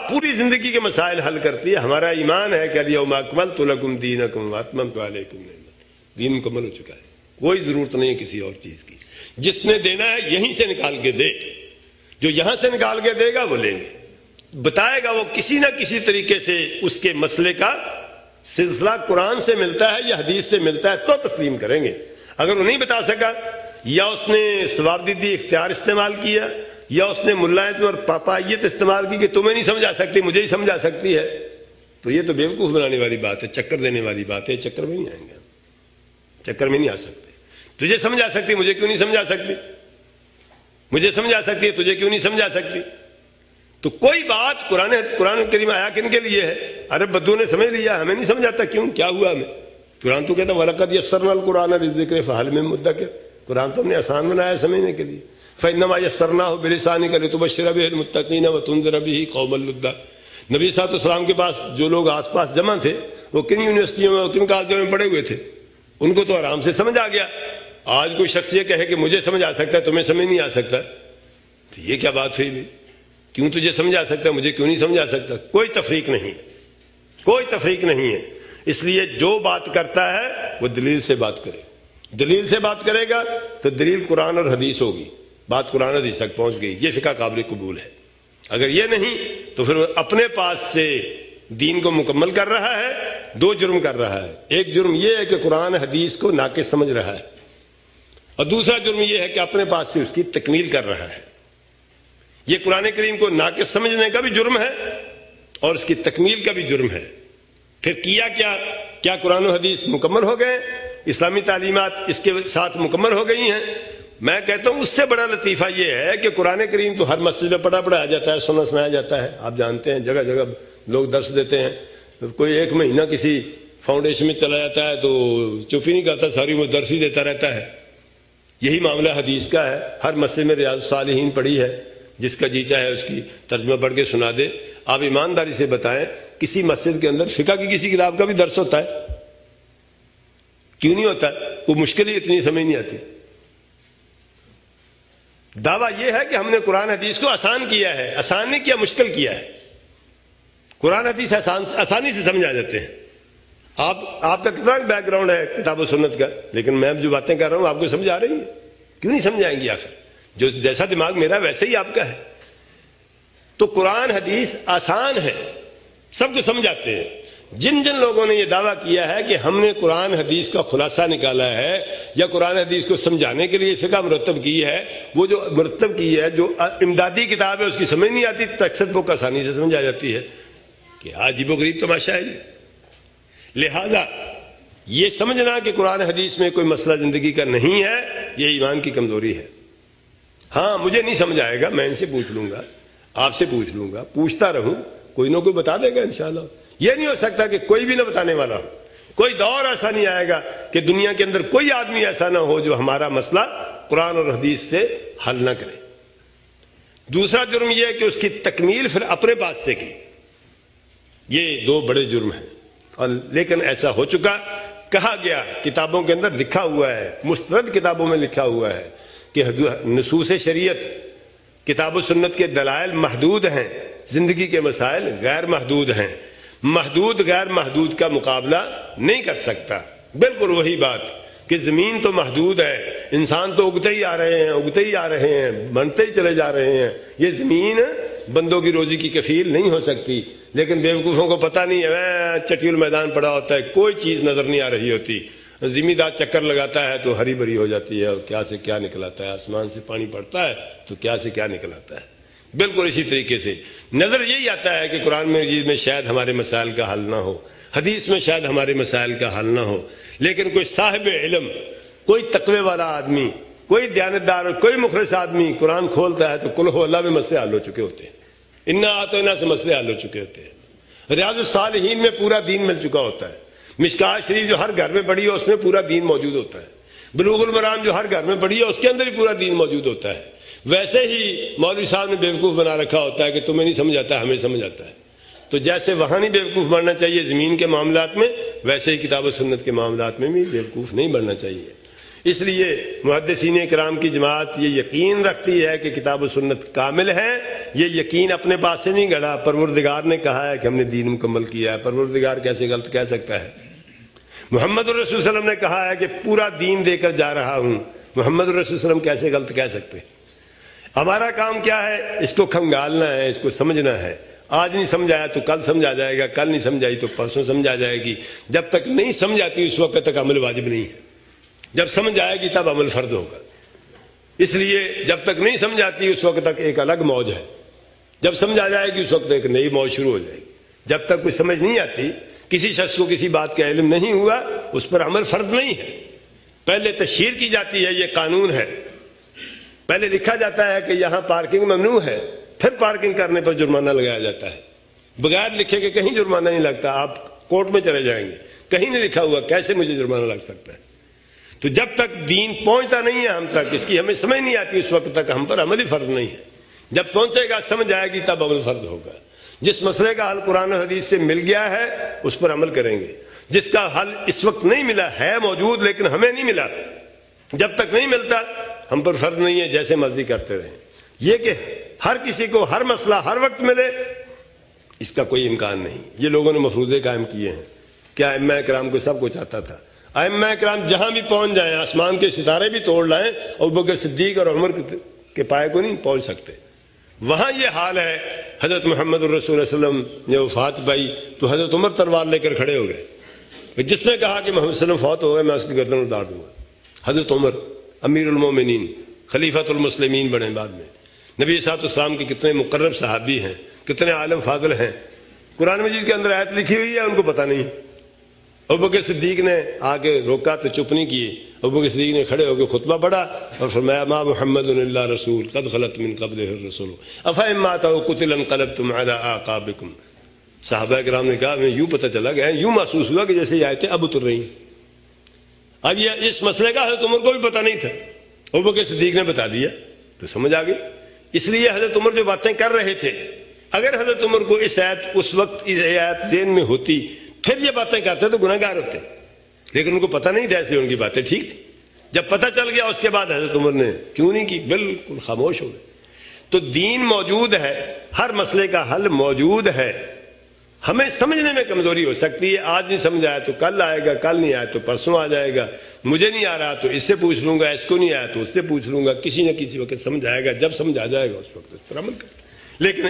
پوری زندگی کے مسائل حل کرتی ہے۔ ہمارا ایمان ہے کہ الیوم اکملت لکم دینکم واتممت علیکم نعمتی، دین مکمل ہو چکا ہے، کوئی ضرورت نہیں ہے کسی اور چیز کی۔ جس نے دینا ہے یہیں سے نکال کے دے، جو یہاں سے نکال کے دے گا وہ لیں گے، بتائے گا وہ کسی نہ کسی طریقے سے اس کے مسئلے کا سلسلہ قرآن سے ملتا ہے یا حدیث سے ملتا ہے تو تسلیم کریں گے۔ اگر وہ نہیں بتا سکا، یا اس نے ثوابدیدی اختیار استعمال کیا، یا اس نے ملائزم اور پاپائیت استعمال کی کہ تمہیں نہیں سمجھا سکتی مجھے ہی سمجھا سکتی ہے، تو یہ تو بیوقوف بنانے والی بات ہے، چکر دینے والی بات ہے۔ چکر میں نہیں آئیں گے، چکر میں نہیں آ سکتے۔ تجھے سمجھا سکتی مجھے کیوں نہیں سمجھا سکتی، مجھے سمجھا سکتی ہے تجھے کیوں نہیں سمجھا سکتی؟ تو کوئی بات قرآن کریم آیا کن کے لیے ہے؟ عرب بدو نے سمجھ لیا، ہمیں نہیں سمجھاتا، کیوں، کیا ہوا ہمیں؟ قرآن تو کہتا وَلَقَدْ يَسَّرْنَا الْقُرْآنَ لِلذِّكْرِ فَهَلْ مِن مُدَّكِرٍ، قرآن تو ہم نے آسان بنایا سمجھنے کے لیے۔ فَإِنَّمَا يَسَّرْنَاهُ بِلِسَانِكَ لِتُبَشِّرَ بِهِ الْمُتَّقِينَ وَتُنذِرَ بِهِ قَوْمًا لُدًّا۔ نبی صلی اللہ علیہ وسلم کے پاس جو لوگ آس پاس جمع تھے، وہ کن یونیورسٹیوں میں کن کالجوں میں پڑھے ہوئے تھے، ان کو تو آرام سے سمجھ آ گیا۔ آج کوئی شخص یہ کہے کہ مجھے سمجھ آ سکتا ہے تمہیں سمجھ نہیں آ سکتا، تو یہ کیا بات ہوئی؟ کیوں تجھے سمجھا سکتا ہے مجھے کیوں نہیں سمجھا سکتا؟ کوئی تفریق نہیں ہے، کوئی تفریق نہیں ہے۔ اس لیے جو بات کرتا ہے وہ دلیل سے بات کرے، دلیل سے بات کرے گا تو دلیل قرآن اور حدیث ہوگی، بات قرآن حدیث تک پہنچ گئی، یہ فقہ قابل قبول ہے۔ اگر یہ نہیں تو پھر وہ اپنے پاس سے دین کو مکمل کر رہا ہے، دو جرم کر رہا ہے۔ ایک جرم یہ ہے کہ قرآن حدیث کو ناقص سمجھ رہا ہے، اور دوسرا جرم یہ ہے کہ اپنے پاس سے اس کی تکمیل کر رہا ہے۔ یہ قرآن کریم کو ناقص سمجھنے کا بھی جرم ہے اور اس کی تکمیل کا بھی جرم ہے۔ پھر کیا قرآن و حدیث مکمل ہو گئے، اسلامی تعلیمات اس کے ساتھ مکمل ہو گئی ہیں؟ میں کہتا ہوں اس سے بڑا لطیفہ یہ ہے کہ قرآن کریم تو ہر مسجد میں پڑھایا جاتا ہے، سنایا جاتا ہے، آپ جانتے ہیں جگہ جگہ لوگ درس دیتے ہیں۔ کوئی ایک مہینہ کسی فاؤنڈیشن میں چلا جاتا ہے تو چپ ہی نہیں کرتا، ساری وہ درس ہی دیتا رہتا ہے۔ یہی معاملہ حدیث کا ہے، ہر مسجد میں ریاض الصالحین پڑھی ہے، جس کا جی چاہے اس کی ترجمہ پڑھ کے سنا دے۔ آپ ایمانداری سے بتائیں کسی مسجد کے اندر فقہ کی کسی کتاب کا بھی درس ہوتا ہے؟ کیوں نہیں ہوتا؟ وہ مشکل ہی اتنی سمجھ نہیں آتی۔ دعویٰ یہ ہے کہ ہم نے قرآن حدیث کو آسان کیا ہے، آسان نہیں کیا، مشکل کیا ہے۔ قرآن حدیث آسانی سے سمجھا جاتے ہیں۔ آپ کا کتنا بیک گراؤنڈ ہے کتاب و سنت کا، لیکن میں جو باتیں کر رہا ہوں آپ کو سمجھ آ رہی ہیں؟ کیوں نہیں سمجھ آئیں گی؟ آخر جو جیسا دماغ میرا ویسے ہی آپ کا ہے۔ تو قرآن حدیث آسان ہے، سب کو سمجھاتے ہیں۔ جن لوگوں نے یہ دعویٰ کیا ہے کہ ہم نے قرآن حدیث کا خلاصہ نکالا ہے یا قرآن حدیث کو سمجھانے کے لیے فقہ مرتب کی ہے، وہ جو مرتب کی ہے جو امدادی کتاب ہے اس کی سمجھ نہیں آتی، ٹیکسٹ بک آسانی سے سمجھ آ جاتی ہے کہ عجیب و غریب تماشا ہے یہ۔ لہذا یہ سمجھنا کہ قرآن حدیث میں کوئی مسئلہ زندگی کا نہیں ہے، یہ ایمان کی کمزوری ہے۔ ہاں مجھے نہیں سمجھ آئے گا، میں ان سے پوچھ لوں گا، آپ سے پوچھ لوں گا، پوچھتا رہوں، کوئی نہ کوئی بتا دے گا انشاءاللہ۔ یہ نہیں ہو سکتا کہ کوئی بھی نہ بتانے والا ہو۔ کوئی دور ایسا نہیں آئے گا کہ دنیا کے اندر کوئی آدمی ایسا نہ ہو جو ہمارا مسئلہ قرآن اور حدیث سے حل نہ کرے۔ دوسرا جرم یہ ہے کہ اس کی تکمیل پھر اپنے پاس سے کی۔ یہ دو بڑے جرم ہیں، اور لیکن ایسا ہو چکا، کہا گیا، کتابوں کے اندر لکھا ہوا ہے، مستند کتابوں میں لکھا ہوا ہے کہ نصوص شریعت، کتاب و سنت کے دلائل محدود ہیں، زندگی کے مسائل غیر محدود ہیں۔ محدود غیر محدود کا مقابلہ نہیں کر سکتا۔ بالکل وہی بات کہ زمین تو محدود ہے، انسان تو اگتے ہی آ رہے ہیں، بنتے ہی چلے جا رہے ہیں، یہ زمین بندوں کی روزی کی کفیل نہیں ہو سکتی۔ لیکن بیوقوفوں کو پتہ نہیں ہے، چٹیل میدان پڑا ہوتا ہے، کوئی چیز نظر نہیں آ رہی ہوتی، زمیندار چکر لگاتا ہے تو ہری بھری ہو جاتی ہے، اور کیا سے کیا نکل آتا ہے، آسمان سے پانی پڑتا ہے تو کیا سے کیا نکل آتا ہے۔ بالکل اسی طریقے سے نظر یہی آتا ہے کہ قرآن مجید میں شاید ہمارے مسائل کا حل نہ ہو، حدیث میں شاید ہمارے مسائل کا حل نہ ہو، لیکن کوئی صاحب علم، کوئی تقوی والا آدمی، کوئی دیانتدار اور کوئی مخلص آدمی قرآن کھولتا ہے تو قل ہو اللہ میں مسئلے حل ہو چکے ہوتے ہیں، انا اعطینا سے مسئلے حل ہو چکے ہوتے ہیں، ریاض الصالحین میں پورا دین مل چکا ہوتا ہے، مشکوٰۃ شریف جو ہر گھر میں پڑھی ہے اس میں پورا دین موجود ہوتا ہے، بلوغ المرام جو ہر گھر میں پڑھی ہے اس کے اندر ہی پورا دین موجود ہوتا ہے۔ ویسے ہی مولوی صاحب نے بیوقوف بنا رکھا ہوتا ہے کہ تمہیں نہیں سمجھ آتا، ہمیں سمجھ آتا ہے۔ تو جیسے وہاں نہیں بیوقوف بننا چاہیے زمین کے معاملات میں، ویسے ہی کتاب و سنت کے معاملات میں بھی بیوقوف نہیں بننا چاہیے۔ اس لیے محدثین کرام کی جماعت یہ یقین رکھتی ہے کہ کتاب و سنت کامل ہے. یہ یقین اپنے پاس سے نہیں گڑھا، پروردگار نے کہا ہے کہ ہم نے دین مکمل کیا ہے. پروردگار کیسے غلط کہہ سکتا ہے؟ محمد الرسول صلی اللہ علیہ وسلم نے کہا ہے کہ پورا دین دے کر جا رہا ہوں. محمد الرسول صلی اللہ علیہ وسلم کیسے غلط کہہ سکتے؟ ہمارا کام کیا ہے؟ اس کو کھنگالنا ہے، اس کو سمجھنا ہے. آج نہیں سمجھایا تو کل سمجھا جائے گا، کل نہیں سمجھائی تو پرسوں سمجھا جائے گی. جب تک نہیں سمجھاتی اس وقت تک عمل واجب نہیں ہے. جب سمجھ آئے گی تب عمل فرض ہوگا. اس لیے جب تک نہیں سمجھاتی اس وقت تک ایک الگ موج ہے. جب سمجھ آ جائے گی اس وقت ایک نئی موج شروع ہو جائے گی. جب تک کوئی سمجھ نہیں آتی، کسی شخص کو کسی بات کا علم نہیں ہوا، اس پر عمل فرض نہیں ہے. پہلے تشہیر کی جاتی ہے، یہ قانون ہے. پہلے لکھا جاتا ہے کہ یہاں پارکنگ ممنوع ہے، پھر پارکنگ کرنے پر جرمانہ لگایا جاتا ہے. بغیر لکھے کہ کہیں جرمانہ نہیں لگتا. آپ کورٹ میں چلے جائیں گے، کہیں نہیں لکھا ہوا، کیسے مجھے جرمانہ لگ سکتا ہے؟ تو جب تک دین پہنچتا نہیں ہے ہم تک، اس کی ہمیں سمجھ نہیں آتی، اس وقت تک ہم پر عمل ہی فرض نہیں ہے. جب پہنچے گا، سمجھ آئے گی، تب عمل فرض ہوگا. جس مسئلے کا حل قرآن و حدیث سے مل گیا ہے اس پر عمل کریں گے. جس کا حل اس وقت نہیں ملا ہے، موجود لیکن ہمیں نہیں ملا، جب تک نہیں ملتا ہم پر فرض نہیں ہے، جیسے مرضی کرتے رہیں. یہ کہ ہر کسی کو ہر مسئلہ ہر وقت ملے، اس کا کوئی امکان نہیں. یہ لوگوں نے مفروضے قائم کیے ہیں. کیا ائمہ کرام کو سب کچھ آتا تھا؟ ائمہ کرام جہاں بھی پہنچ جائیں، آسمان کے ستارے بھی توڑ لائیں، ابوبکر صدیق اور عمر کے پائے کو نہیں پہنچ سکتے. وہاں یہ حال ہے. حضرت محمد الرسول صلی اللہ علیہ وسلم نے وفات پائی تو حضرت عمر تلوار لے کر کھڑے ہو گئے. جس نے کہا کہ محمد صلی اللہ علیہ وسلم فوت ہو گئے، میں اس کی گردن اتار دوں گا. حضرت عمر امیر المومنین، خلیفۃ المسلمین بنے بعد میں. نبی صلی اللہ علیہ وسلم کے کتنے مقرب صحابی ہیں، کتنے عالم فاضل ہیں. قرآن مجید کے اندر آیت لکھی ہوئی ہے، ان کو پتہ نہیں. ابوبکر صدیق نے آ کے روکا تو چپ نہیں کیے. ابوبکر صدیق نے کھڑے ہو کے خطبہ پڑھا اور فرمایا ما محمد الا رسول قد خلت من قبلہ الرسل افإن مات أو قتل انقلبتم على أعقابكم. صحابہ کرام نے کہا ہمیں یوں پتہ چلا گیا، یوں محسوس ہوا کہ جیسے یہ آیتیں اب اتر رہی ہیں. اب یہ اس مسئلے کا حضرت عمر کو بھی پتہ نہیں تھا، ابوبکر صدیق نے بتا دیا تو سمجھ آ گئی. اس لیے حضرت عمر جو باتیں کر رہے تھے، اگر حضرت عمر کو اس آیت اس وقت اس آیت ذہن میں ہوتی پھر یہ باتیں کرتے تو گناہ گار ہوتے. لیکن ان کو پتہ نہیں تھا، اس لیے ان کی باتیں ٹھیک تھی. جب پتہ چل گیا اس کے بعد حضرت عمر نے کیوں نہیں کی، بالکل خاموش ہو گئے. تو دین موجود ہے، ہر مسئلے کا حل موجود ہے. ہمیں سمجھنے میں کمزوری ہو سکتی ہے. آج نہیں سمجھ آیا تو کل آئے گا، کل نہیں آیا تو پرسوں آ جائے گا. مجھے نہیں آ رہا تو اس سے پوچھ لوں گا، اس کو نہیں آیا تو اس سے پوچھ لوں گا. کسی نہ کسی وقت سمجھ آئے گا. جب سمجھ آ جائے گا اس وقت اس پر عمل کر. لیکن